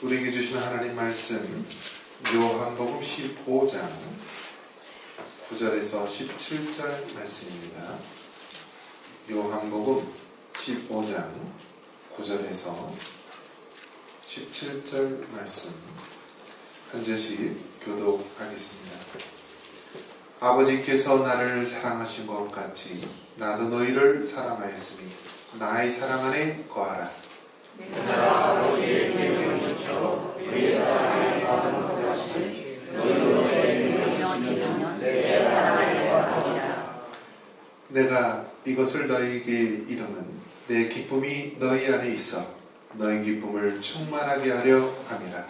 우리에게 주시는 하나님 말씀 요한복음 15장 9절에서 17절 말씀입니다. 요한복음 15장 9절에서 17절 말씀 한 절씩 교독하겠습니다. 아버지께서 나를 사랑하신 것 같이 나도 너희를 사랑하였으니 나의 사랑 안에 거하라. 내가 아버지의 계명을 지켜 그의 사랑에 거하는 것 같이 너희도 내 계명을 지키면 내 사랑 안에 거하리라. 내가 이것을 너희에게 이름은 내 기쁨이 너희 안에 있어 너희 기쁨을 충만하게 하려 함이라.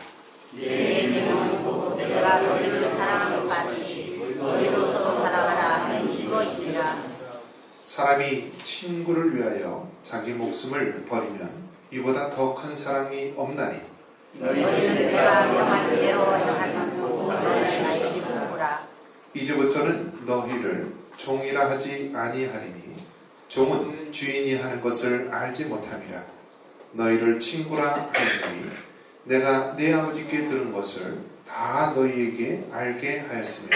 내 계명은 곧 내가 너희를 사랑한 것 같이 너희도 서로 사랑하라 하는 이것이니라. 사람이 친구를 위하여 자기 목숨을 버리면 이보다 더 큰 사랑이 없나니. 너희는 내가 명한 대로 행하면 너희는 나의 친구라. 이제부터는 너희를 종이라 하지 아니하리니 종은 주인이 하는 것을 알지 못함이라. 너희를 친구라 하노니 내가 내 아버지께 들은 것을 다 너희에게 알게 하였으며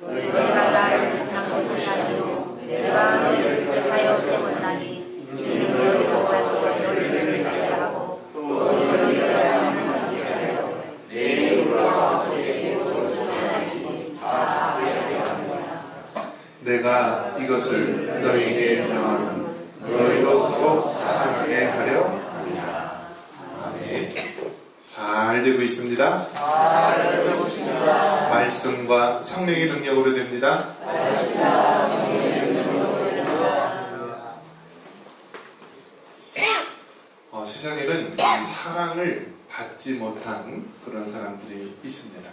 너희가 나를 못한 것이 아니요 내가 너희를 택하여 세웠나니 이는 너희로 가서 너희를 믿게 하고 또 너희를 항상 하여 내 이름으로 아버지에게 소송하시니 다 알게 하노라. 내가 이것을 너희에게 명하면 너희로 서로 사랑하게 하려 함이라. 아멘. 잘 되고 있습니다. 잘 되고 있습니다. 말씀과 성령의 능력으로 됩니다. 세상에는 사랑을 받지 못한 그런 사람들이 있습니다.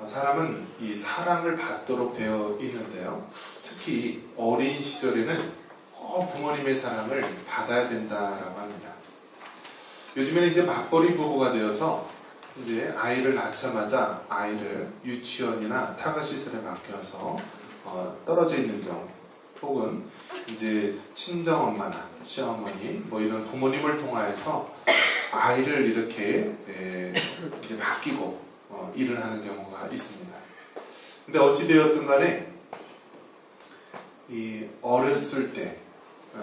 사람은 이 사랑을 받도록 되어 있는데요. 특히 어린 시절에는 꼭 부모님의 사랑을 받아야 된다라고 합니다. 요즘에는 이제 맞벌이 부부가 되어서 이제 아이를 낳자마자 아이를 유치원이나 타가시설에 맡겨서 떨어져 있는 경우, 혹은 이제 친정 엄마나 시어머니 뭐 이런 부모님을 통하여서 아이를 이렇게 이제 맡기고 일을 하는 경우가 있습니다. 근데 어찌 되었든 간에 이 어렸을 때,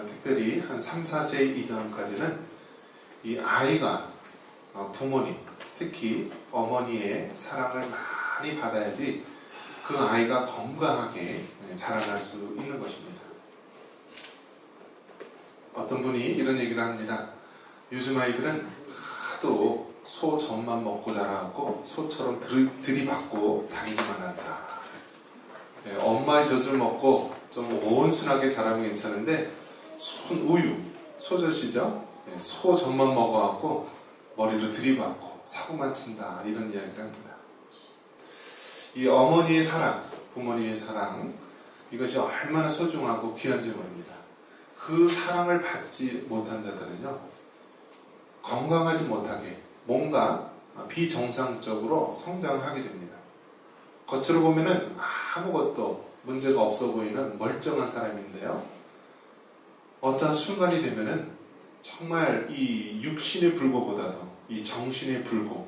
특별히 한 3, 4세 이전까지는 이 아이가 부모님, 특히 어머니의 사랑을 많이 받아야지 그 아이가 건강하게 자라날 수 있는 것입니다. 어떤 분이 이런 얘기를 합니다. 요즘 아이들은 하도 소 젖만 먹고 자라고 소처럼 들이받고 다니기만 한다. 엄마의 젖을 먹고 좀 온순하게 자라면 괜찮은데 우유, 소젖이죠? 소 젖만 먹어갖고 머리로 들이받고 사고만 친다. 이런 이야기를 합니다. 이 어머니의 사랑, 부모님의 사랑, 이것이 얼마나 소중하고 귀한지 모릅니다. 그 사랑을 받지 못한 자들은요, 건강하지 못하게 뭔가 비정상적으로 성장을 하게 됩니다. 겉으로 보면은 아무것도 문제가 없어 보이는 멀쩡한 사람인데요, 어떤 순간이 되면은 정말 이 육신의 불구보다도 이 정신의 불구,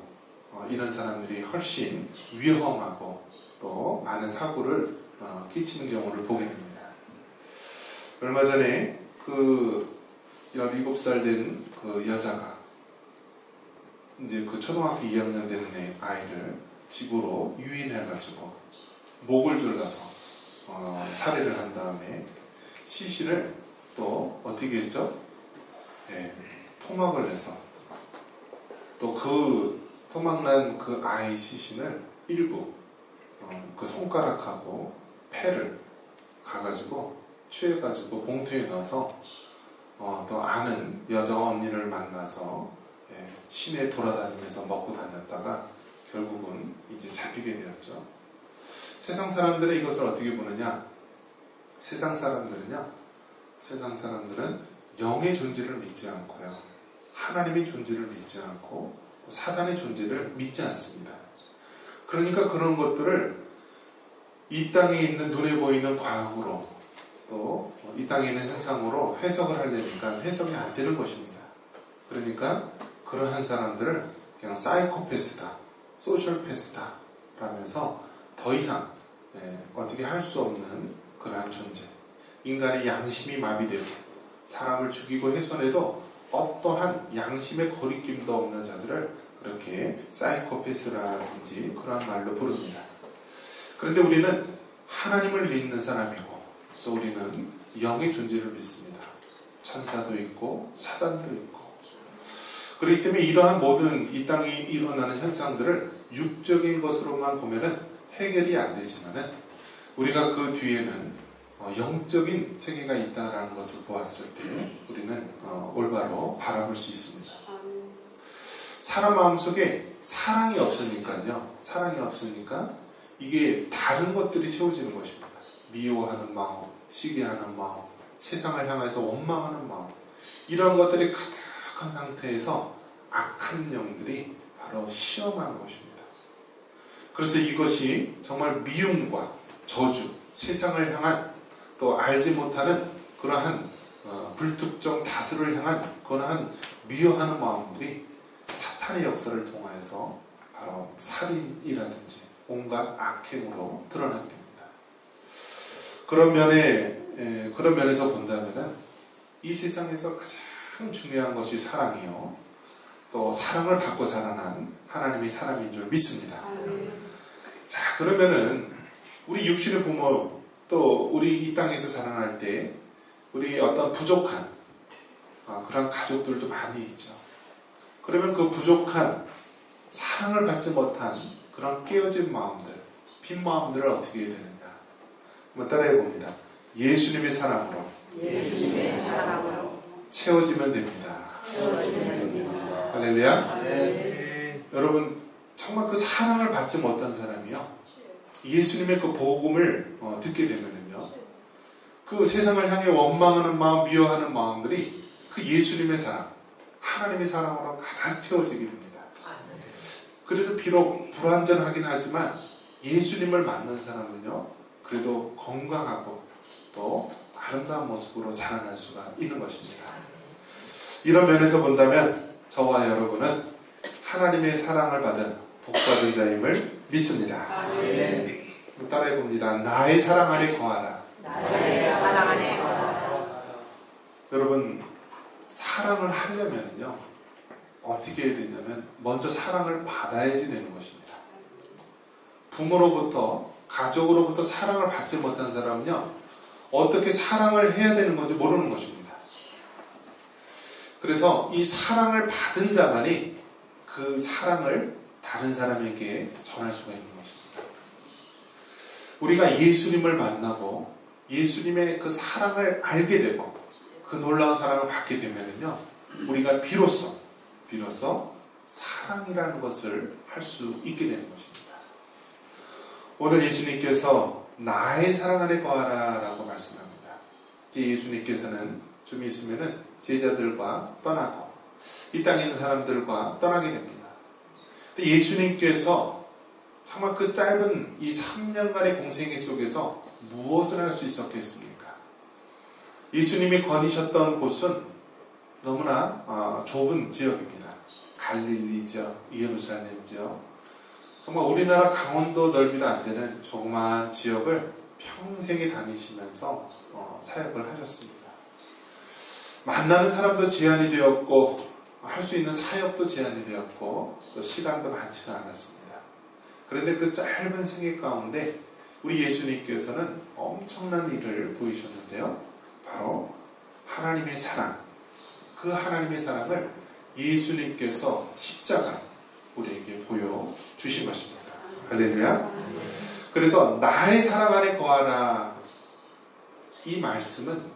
이런 사람들이 훨씬 위험하고 또 많은 사고를 끼치는 경우를 보게 됩니다. 얼마 전에 그 17살 된 그 여자가 이제 그 초등학교 2학년 되는 아이를 집으로 유인해가지고 목을 졸라서 살해를 한 다음에 시신을 또 어떻게 했죠? 토막을 내서 또 그 토막난 그 아이 시신을 일부 그 손가락하고 폐를 가가지고 취해가지고 봉투에 넣어서 또 아는 여자 언니를 만나서 시내 돌아다니면서 먹고 다녔다가 결국은 이제 잡히게 되었죠. 세상 사람들은 이것을 어떻게 보느냐? 세상 사람들은 영의 존재를 믿지 않고요, 하나님의 존재를 믿지 않고 사단의 존재를 믿지 않습니다. 그러니까 그런 것들을 이 땅에 있는 눈에 보이는 과학으로 또 이 땅에 있는 현상으로 해석을 하려니까 해석이 안 되는 것입니다. 그러니까 그러한 사람들을 그냥 사이코패스다, 소셜패스다 라면서 더 이상 어떻게 할 수 없는 그러한 존재, 인간의 양심이 마비되고 사람을 죽이고 훼손해도 어떠한 양심의 거리낌도 없는 자들을 그렇게 사이코패스라든지 그러한 말로 부릅니다. 그런데 우리는 하나님을 믿는 사람이고 또 우리는 영의 존재를 믿습니다. 천사도 있고 사단도 있고, 그렇기 때문에 이러한 모든 이 땅에 일어나는 현상들을 육적인 것으로만 보면은 해결이 안 되지만은 우리가 그 뒤에는 영적인 세계가 있다라는 것을 보았을 때 우리는 올바로 바라볼 수 있습니다. 사람 마음속에 사랑이 없으니까요. 사랑이 없으니까 이게 다른 것들이 채워지는 것입니다. 미워하는 마음, 시기하는 마음, 세상을 향해서 원망하는 마음, 이런 것들이 가득한 상태에서 악한 영들이 바로 시험하는 것입니다. 그래서 이것이 정말 미움과 저주, 세상을 향한 또 알지 못하는 그러한 불특정 다수를 향한 그러한 미워하는 마음들이 사탄의 역사를 통하여서 바로 살인이라든지 온갖 악행으로 드러나게 됩니다. 그런 면에서 본다면은 이 세상에서 가장 중요한 것이 사랑이요, 또 사랑을 받고 자라난 하나님의 사람인 줄 믿습니다. 자, 그러면은 우리 육신의 부모, 또 우리 이 땅에서 자라날 때 우리 어떤 부족한 그런 가족들도 많이 있죠. 그러면 그 부족한 사랑을 받지 못한 그런 깨어진 마음들, 빈 마음들을 어떻게 해야 되느냐? 한번 따라해 봅니다. 예수님의 사랑으로 채워지면 됩니다. 할렐루야. 여러분, 정말 그 사랑을 받지 못한 사람이요, 예수님의 그 복음을 듣게 되면은요, 그 세상을 향해 원망하는 마음, 미워하는 마음들이 그 예수님의 사랑, 하나님의 사랑으로 가득 채워지게 됩니다. 그래서 비록 불완전하긴 하지만 예수님을 만난 사람은요, 그래도 건강하고 또 아름다운 모습으로 자라날 수가 있는 것입니다. 이런 면에서 본다면 저와 여러분은 하나님의 사랑을 받은 복받은 자임을 믿습니다. 네. 따라해 봅니다. 나의 사랑 안에 거하라. 나의 사랑 안에 거하라. 여러분, 사랑을 하려면요, 어떻게 해야 되냐면 먼저 사랑을 받아야지 되는 것입니다. 부모로부터, 가족으로부터 사랑을 받지 못한 사람은요, 어떻게 사랑을 해야 되는 건지 모르는 것입니다. 그래서 이 사랑을 받은 자만이 그 사랑을 다른 사람에게 전할 수가 있는 것입니다. 우리가 예수님을 만나고 예수님의 그 사랑을 알게 되고 그 놀라운 사랑을 받게 되면요, 우리가 비로소 사랑이라는 것을 할 수 있게 되는 것입니다. 오늘 예수님께서 나의 사랑 안에 거하라 라고 말씀합니다. 이제 예수님께서는 좀 있으면은 제자들과 떠나고 이 땅에 있는 사람들과 떠나게 됩니다. 근데 예수님께서 정말 그 짧은 이 3년간의 공생애 속에서 무엇을 할 수 있었겠습니까? 예수님이 거니셨던 곳은 너무나 좁은 지역입니다. 갈릴리 지역, 예루살렘 지역, 정말 우리나라 강원도 넓이도 안 되는 조그마한 지역을 평생에 다니시면서 사역을 하셨습니다. 만나는 사람도 제한이 되었고 할 수 있는 사역도 제한이 되었고 또 시간도 많지가 않았습니다. 그런데 그 짧은 생애 가운데 우리 예수님께서는 엄청난 일을 보이셨는데요. 바로 하나님의 사랑, 그 하나님의 사랑을 예수님께서 십자가 우리에게 보여주신 것입니다. 할렐루야. 그래서 나의 사랑 안에 거하라, 이 말씀은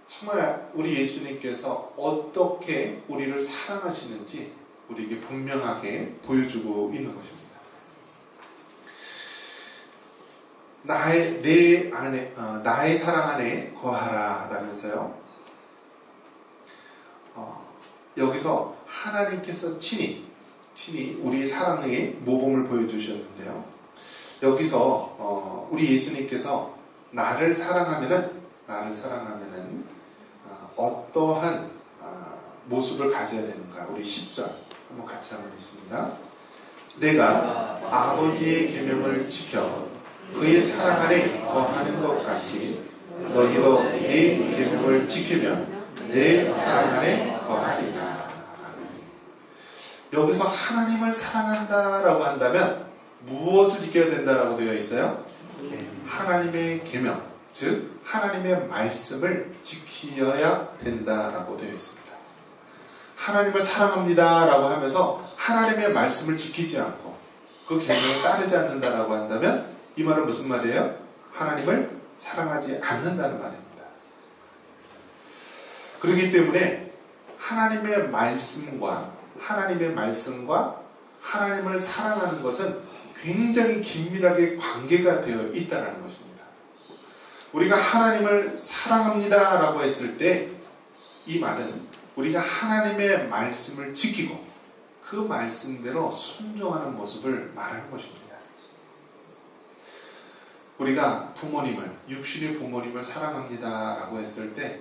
정말 우리 예수님께서 어떻게 우리를 사랑하시는지 우리에게 분명하게 보여주고 있는 것입니다. 나의 사랑 안에 거하라 라면서요, 여기서 하나님께서 친히 우리 사랑의 모범을 보여주셨는데요. 여기서 우리 예수님께서 나를 사랑하면은 어떠한 모습을 가져야 되는가, 우리 10절 한번 같이 한번 읽습니다. 내가 아버지의 계명을 지켜 그의 사랑 안에 거하는 것 같이 너희도 내 계명을 지키면 내 사랑 안에 거하리라. 여기서 하나님을 사랑한다라고 한다면 무엇을 지켜야 된다라고 되어 있어요? 하나님의 계명, 즉 하나님의 말씀을 지켜야 된다라고 되어 있습니다. 하나님을 사랑합니다라고 하면서 하나님의 말씀을 지키지 않고 그 계명을 따르지 않는다라고 한다면 이 말은 무슨 말이에요? 하나님을 사랑하지 않는다는 말입니다. 그렇기 때문에 하나님의 말씀과 하나님을 사랑하는 것은 굉장히 긴밀하게 관계가 되어 있다는 것입니다. 우리가 하나님을 사랑합니다라고 했을 때 이 말은 우리가 하나님의 말씀을 지키고 그 말씀대로 순종하는 모습을 말하는 것입니다. 우리가 육신의 부모님을 사랑합니다라고 했을 때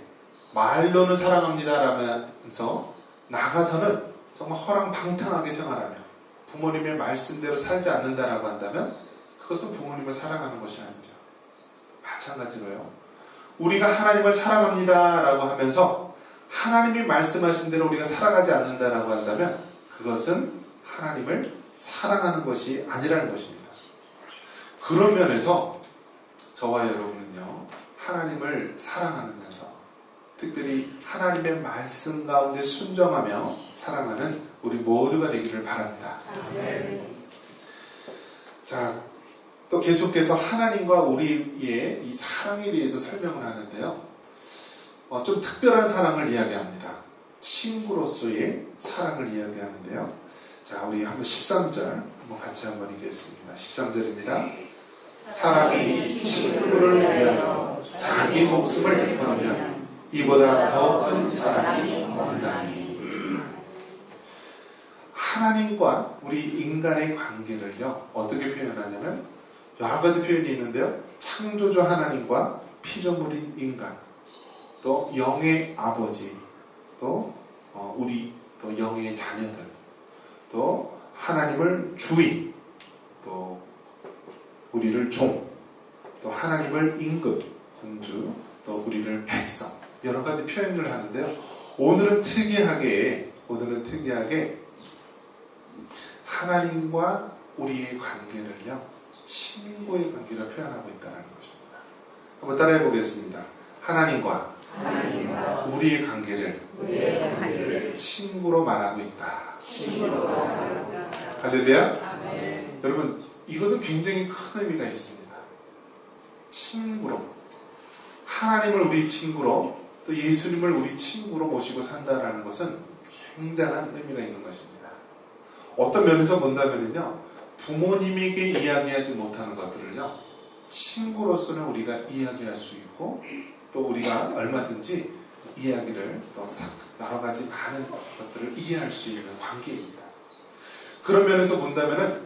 말로는 사랑합니다라면서 나가서는 정말 허랑방탕하게 생활하며 부모님의 말씀대로 살지 않는다라고 한다면 그것은 부모님을 사랑하는 것이 아니죠. 마찬가지로요. 우리가 하나님을 사랑합니다라고 하면서 하나님이 말씀하신 대로 우리가 살아가지 않는다라고 한다면 그것은 하나님을 사랑하는 것이 아니라는 것입니다. 그런 면에서 저와 여러분은요, 하나님을 사랑하면서 특별히 하나님의 말씀 가운데 순종하며 사랑하는 우리 모두가 되기를 바랍니다. 자, 또 계속해서 하나님과 우리의 이 사랑에 대해서 설명을 하는데요. 좀 특별한 사랑을 이야기합니다. 친구로서의 사랑을 이야기하는데요. 자, 우리 한번 13절 한번 같이 한번 읽겠습니다. 13절입니다. 사람이 친구를 위하여 자기 목숨을 버리면 이보다 더 큰 사랑이 없나니. 하나님과 우리 인간의 관계를요, 어떻게 표현하냐면 여러 가지 표현이 있는데요. 창조주 하나님과 피조물인 인간, 또 영의 아버지, 또 우리 또 영의 자녀들, 또 하나님을 주인, 또 우리를 종, 또 하나님을 임금, 군주, 또 우리를 백성, 여러 가지 표현을 하는데요. 오늘은 특이하게 하나님과 우리의 관계를요, 친구의 관계를 표현하고 있다는 것입니다. 한번 따라해 보겠습니다. 하나님과 우리의 관계를 친구로 말하고 있다. 할렐루야. 여러분, 이것은 굉장히 큰 의미가 있습니다. 친구로, 하나님을 우리 친구로, 또 예수님을 우리 친구로 모시고 산다는 것은 굉장한 의미가 있는 것입니다. 어떤 면에서 본다면요, 부모님에게 이야기하지 못하는 것들을요, 친구로서는 우리가 이야기할 수 있고, 또 우리가 얼마든지 이야기를, 또 여러 가지 많은 것들을 이해할 수 있는 관계입니다. 그런 면에서 본다면은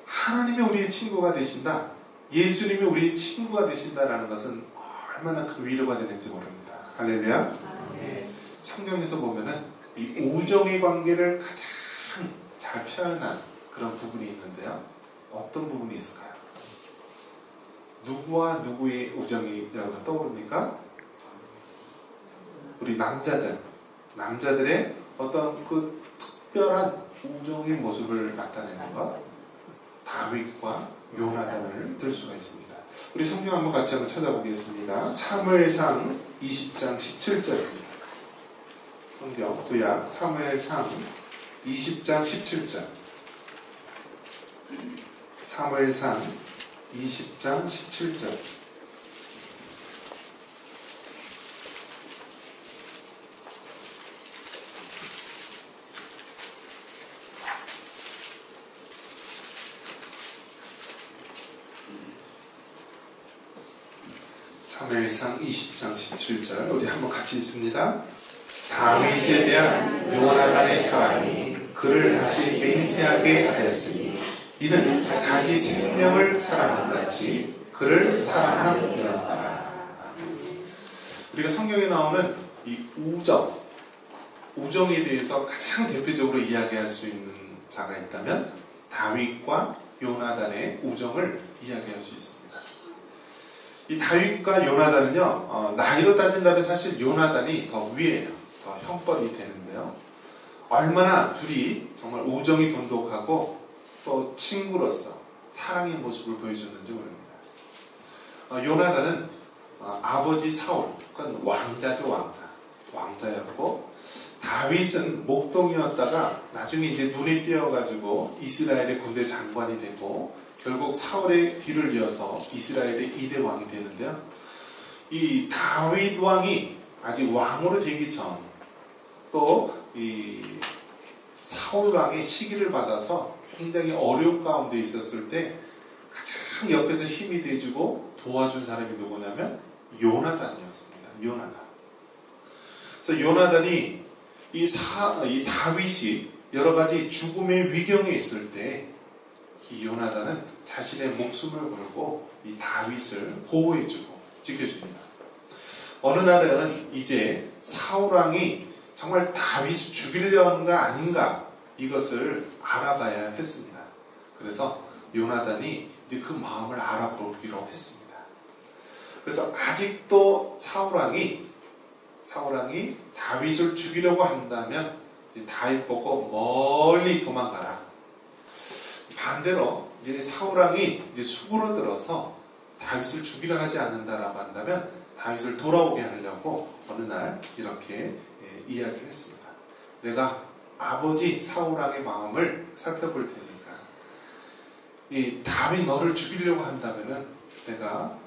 하나님이 우리의 친구가 되신다, 예수님이 우리의 친구가 되신다라는 것은 얼마나 큰 위로가 되는지 모릅니다. 할렐루야. 성경에서 보면은 이 우정의 관계를 가장 잘 표현한 그런 부분이 있는데요. 어떤 부분이 있을까요? 누구와 누구의 우정이 여러분 떠오릅니까? 우리 남자들의 어떤 그 특별한 우정의 모습을 나타내는 것, 다윗과 요나단을 들 수가 있습니다. 우리 성경 한번 같이 한번 찾아보겠습니다. 사무엘상 20장 17절입니다. 성경 구약 사무엘상 20장 17절. 사무엘상 20장 17절. 사무엘상 20장 17절 우리 한번 같이 읽습니다. 다윗에 대한 요나단의 사랑이 그를 다시 맹세하게 하였으니 이는 자기 생명을 사랑한 같이 그를 사랑함이었더라. 우리가 성경에 나오는 이 우정, 우정에 대해서 가장 대표적으로 이야기할 수 있는 자가 있다면 다윗과 요나단의 우정을 이야기할 수 있습니다. 이 다윗과 요나단은요, 나이로 따진다면 사실 요나단이 더 위에요. 더 형벌이 되는데요. 얼마나 둘이 정말 우정이 돈독하고 또 친구로서 사랑의 모습을 보여줬는지 모릅니다. 요나단은 아버지 사울, 그건 왕자죠, 왕자였고, 다윗은 목동이었다가 나중에 이제 눈에 띄어가지고 이스라엘의 군대 장관이 되고 결국 사울의 뒤를 이어서 이스라엘의 2대 왕이 되는데요. 이 다윗 왕이 아직 왕으로 되기 전 또 이 사울 왕의 시기를 받아서 굉장히 어려운 가운데 있었을 때 가장 옆에서 힘이 돼주고 도와준 사람이 누구냐면 요나단이었습니다. 요나단. 그래서 요나단이 이 다윗이 여러 가지 죽음의 위경에 있을 때 이 요나단은 자신의 목숨을 걸고 이 다윗을 보호해주고 지켜줍니다. 어느 날은 이제 사울왕이 정말 다윗을 죽이려는가 아닌가 이것을 알아봐야 했습니다. 그래서 요나단이 이제 그 마음을 알아보기로 했습니다. 그래서 아직도 사울왕이 다윗을 죽이려고 한다면 이제 다윗 보고 멀리 도망가라. 반대로 이제 사울왕이 이제 수그러들어서 다윗을 죽이려 하지 않는다라고 한다면 다윗을 돌아오게 하려고 어느 날 이렇게 이야기를 했습니다. 내가 아버지 사울왕의 마음을 살펴볼 테니까 이 다윗 너를 죽이려고 한다면은 내가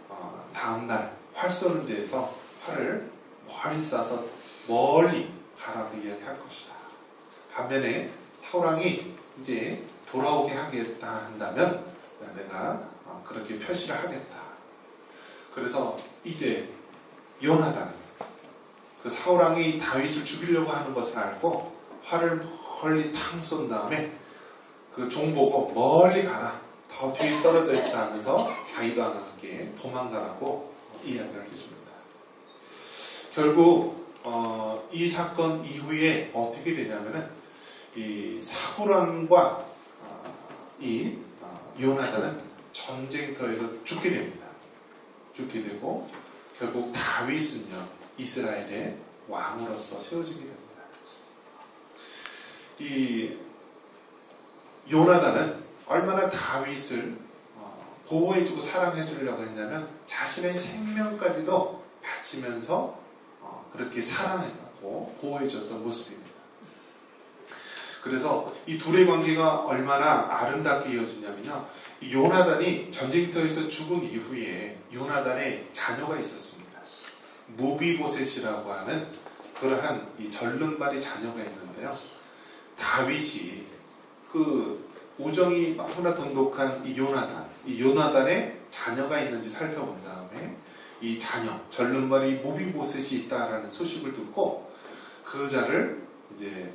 다음날 활 쏘는 데에서 활을 멀리 쏴서 멀리 가라고 이야기할 것이다. 반면에 사울왕이 이제 돌아오게 하겠다 한다면 내가 그렇게 표시를 하겠다. 그래서 이제 요나단 그 사울왕이 다윗을 죽이려고 하는 것을 알고 활을 멀리 탕 쏜 다음에 그 종 보고 멀리 가라. 더 뒤에 떨어져 있다 하면서 다윗과 함께 도망가라고 이야기를 해줍니다. 결국 이 사건 이후에 어떻게 되냐면은 이 사울왕과 이 요나단은 전쟁터에서 죽게 됩니다. 죽게 되고 결국 다윗은요 이스라엘의 왕으로서 세워지게 됩니다. 이 요나단은 얼마나 다윗을 보호해주고 사랑해주려고 했냐면 자신의 생명까지도 바치면서 그렇게 사랑해가고 보호해줬던 모습입니다. 그래서 이 둘의 관계가 얼마나 아름답게 이어지냐면요. 이 요나단이 전쟁터에서 죽은 이후에 요나단의 자녀가 있었습니다. 무비보셋이라고 하는 그러한 이 절름발이 자녀가 있는데요. 다윗이 그 우정이 너무나 돈독한 이 요나단의 자녀가 있는지 살펴본 다음에 이 자녀, 절름발이 무비보셋이 있다라는 소식을 듣고 그 자를 이제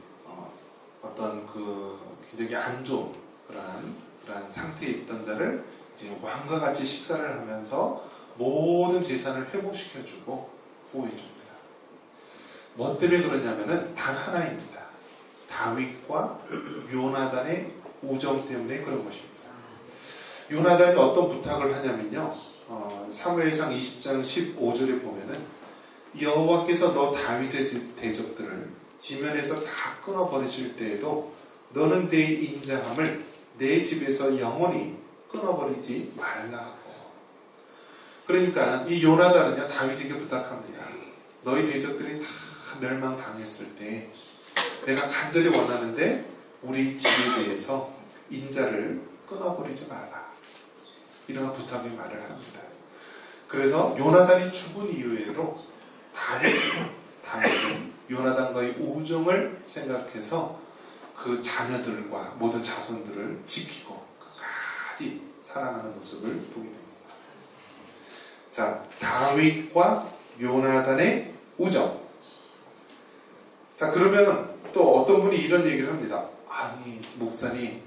어떤 그 굉장히 안 좋은 그러한 상태에 있던 자를 이제 왕과 같이 식사를 하면서 모든 재산을 회복시켜주고 보호해줍니다. 뭐 때문에 그러냐면은 단 하나입니다. 다윗과 요나단의 우정 때문에 그런 것입니다. 요나단이 어떤 부탁을 하냐면요. 사무엘상 20장 15절에 보면은 여호와께서 너 다윗의 대적들을 지면에서 다 끊어버리실 때에도 너는 내 인자함을 내 집에서 영원히 끊어버리지 말라 하고. 그러니까 이 요나단은요 다윗에게 부탁합니다. 너희 대적들이 다 멸망당했을 때 내가 간절히 원하는데 우리 집에 대해서 인자를 끊어버리지 말라. 이런 부탁의 말을 합니다. 그래서 요나단이 죽은 이후에도 다윗은 요나단과의 우정을 생각해서 그 자녀들과 모든 자손들을 지키고 끝까지 사랑하는 모습을 보게 됩니다. 자, 다윗과 요나단의 우정. 자, 그러면 또 어떤 분이 이런 얘기를 합니다. 아니, 목사님,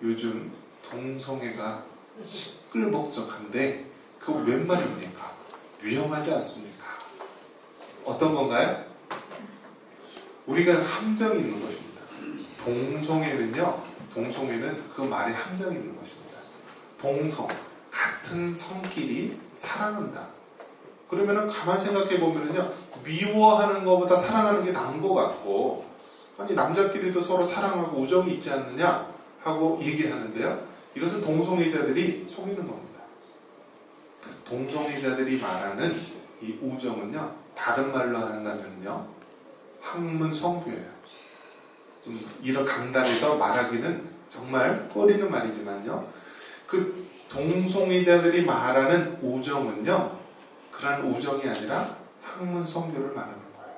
요즘 동성애가 시끌벅적한데 그거 웬 말입니까? 위험하지 않습니까? 어떤 건가요? 우리가 함정이 있는 것입니다. 동성애는 그 말에 함정이 있는 것입니다. 동성, 같은 성끼리 사랑한다. 그러면은 가만 생각해 보면은요, 미워하는 것보다 사랑하는 게 나은 것 같고, 아니 남자끼리도 서로 사랑하고 우정이 있지 않느냐 하고 얘기하는데요. 이것은 동성애자들이 속이는 겁니다. 동성애자들이 말하는 이 우정은요, 다른 말로 한다면요, 학문성교예요. 좀 이런 강단에서 말하기는 정말 꺼리는 말이지만요, 그 동성애자들이 말하는 우정은요, 그런 우정이 아니라 학문성교를 말하는 거예요.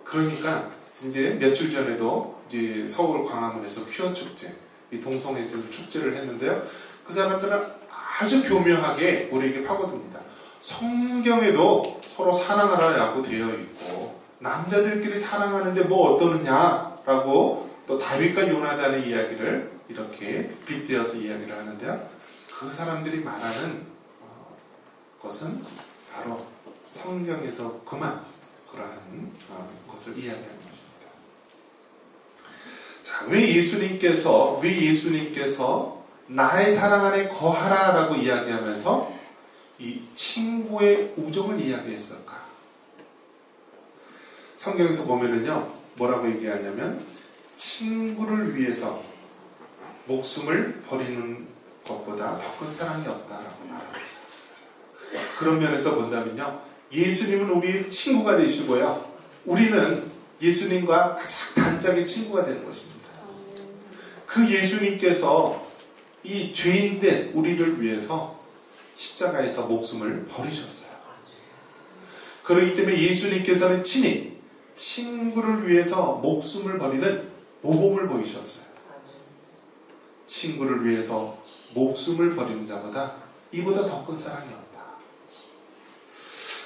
그러니까 이제 며칠 전에도 이제 서울 광화문에서 퀴어 축제, 이 동성애자 축제를 했는데요. 그 사람들은 아주 교묘하게 우리에게 파고듭니다. 성경에도 서로 사랑하라고 되어 있고 남자들끼리 사랑하는데 뭐 어떠느냐라고 또 다윗과 요나단의 이야기를 이렇게 빗대어서 이야기를 하는데요. 그 사람들이 말하는 것은 바로 성경에서 그만 그러한 것을 이야기하는 것입니다. 자, 왜 예수님께서 나의 사랑 안에 거하라라고 이야기하면서 이 친구의 우정을 이야기했을까? 성경에서 보면은요, 뭐라고 얘기하냐면 친구를 위해서 목숨을 버리는 것보다 더 큰 사랑이 없다라고 말합니다. 그런 면에서 본다면요, 예수님은 우리의 친구가 되시고요, 우리는 예수님과 가장 단짝의 친구가 되는 것입니다. 그 예수님께서 이 죄인된 우리를 위해서 십자가에서 목숨을 버리셨어요. 그렇기 때문에 예수님께서는 친히 친구를 위해서 목숨을 버리는 모범을 보이셨어요. 친구를 위해서 목숨을 버리는 자보다 이보다 더 큰 사랑이 없다.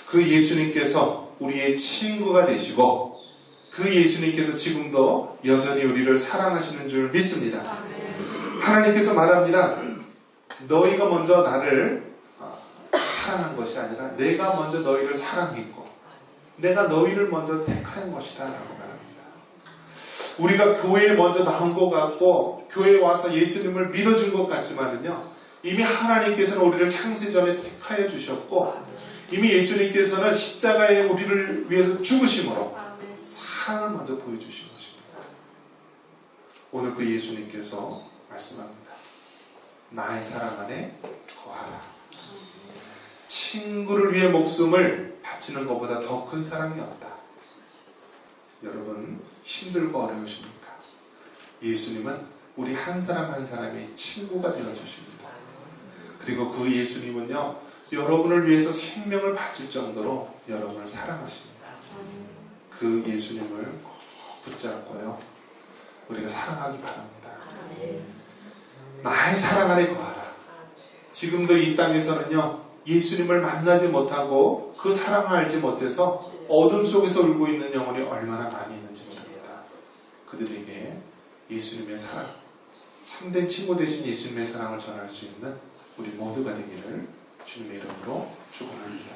그 예수님께서 우리의 친구가 되시고 그 예수님께서 지금도 여전히 우리를 사랑하시는 줄 믿습니다. 하나님께서 말합니다. 너희가 먼저 나를 사랑한 것이 아니라 내가 먼저 너희를 사랑했고 내가 너희를 먼저 택한 것이다 라고 말합니다. 우리가 교회에 먼저 나온 것 같고 교회에 와서 예수님을 믿어준 것 같지만은요, 이미 하나님께서는 우리를 창세전에 택하여 주셨고 이미 예수님께서는 십자가에 우리를 위해서 죽으심으로 사랑을 먼저 보여주신 것입니다. 오늘 그 예수님께서 말씀합니다. 나의 사랑 안에 거하라. 친구를 위해 목숨을 바치는 것보다 더 큰 사랑이 없다. 여러분, 힘들고 어려우십니까? 예수님은 우리 한 사람 한 사람의 친구가 되어주십니다. 그리고 그 예수님은요, 여러분을 위해서 생명을 바칠 정도로 여러분을 사랑하십니다. 그 예수님을 꼭 붙잡고요, 우리가 사랑하기 바랍니다. 나의 사랑 안에 거하라. 지금도 이 땅에서는요, 예수님을 만나지 못하고 그 사랑을 알지 못해서 어둠 속에서 울고 있는 영혼이 얼마나 많이 있는지 모릅니다. 그들에게 예수님의 사랑, 참된 친구 되신 예수님의 사랑을 전할 수 있는 우리 모두가 되기를 주님의 이름으로 축원합니다.